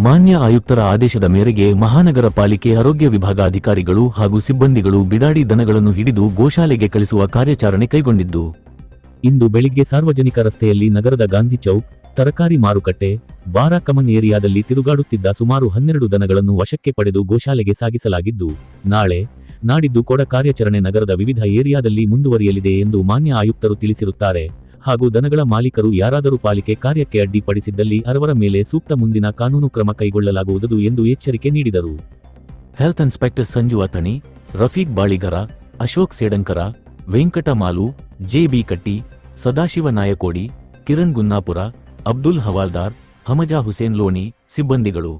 ಮಾನ್ಯ ಆಯುಕ್ತರ ಆದೇಶದ ಮೇರೆಗೆ ಮಹಾನಗರ ಪಾಲಿಕೆ ಆರೋಗ್ಯ ವಿಭಾಗ ಅಧಿಕಾರಿಗಳು ಹಾಗೂ ಸಿಬ್ಬಂದಿಗಳು ಬಿಡಾಡಿ ದನಗಳನ್ನು ಹಿಡಿದು ಗೋಶಾಲೆಗೆ ಕಳಿಸುವ ಕಾರ್ಯಾಚರಣೆ ಕೈಗೊಂಡಿದ್ದು, ಇಂದು ಬೆಳಿಗ್ಗೆ ಸಾರ್ವಜನಿಕ ರಸ್ತೆಯಲ್ಲಿ ನಗರದ ಗಾಂಧಿ ಚೌಕ್, ತರಕಾರಿ ಮಾರುಕಟ್ಟೆ, ಬಾರಾ ಕಮನ್ ಏರಿಯಾದಲ್ಲಿ ತಿರುಗಾಡುತ್ತಿದ್ದ ಸುಮಾರು 12 ದನಗಳನ್ನು ವಶಕ್ಕೆ ಪಡೆದು ಗೋಶಾಲೆಗೆ ಸಾಗಿಸಲಾಗಿದ್ದು, ನಾಳೆ ನಾಡಿದ್ದು ಕೊಡ ಕಾರ್ಯಾಚರಣೆ ನಗರದ ವಿವಿಧ ಏರಿಯಾದಲ್ಲಿ ಮುಂದುವರಿಯಲಿದೆ ಎಂದು ಮಾನ್ಯ ಆಯುಕ್ತರು ತಿಳಿಸಿರುತ್ತಾರೆ. ಹಾಗೂ ದನಗಳ ಮಾಲೀಕರು ಯಾರಾದರೂ ಪಾಲಿಕೆ ಕಾರ್ಯಕ್ಕೆ ಅಡ್ಡಿಪಡಿಸಿದ್ದಲ್ಲಿ ಅವರ ಮೇಲೆ ಸೂಕ್ತ ಮುಂದಿನ ಕಾನೂನು ಕ್ರಮ ಕೈಗೊಳ್ಳಲಾಗುವುದು ಎಂದು ಎಚ್ಚರಿಕೆ ನೀಡಿದರು. ಹೆಲ್ತ್ ಇನ್ಸ್ಪೆಕ್ಟರ್ ಸಂಜು ಅಥಣಿ, ರಫೀಕ್ ಬಾಳಿಗರ, ಅಶೋಕ್ ಸೇಡಂಕರ, ವೆಂಕಟ ಮಾಲು, ಜೆ.ಬಿ. ಕಟ್ಟಿ, ಸದಾಶಿವ ನಾಯಕೋಡಿ, ಕಿರಣ್ ಗುನ್ನಾಪುರ, ಅಬ್ದುಲ್ ಹವಾಲ್ದಾರ್, ಹಮಜಾ ಹುಸೇನ್ ಲೋಣಿ ಸಿಬ್ಬಂದಿಗಳು.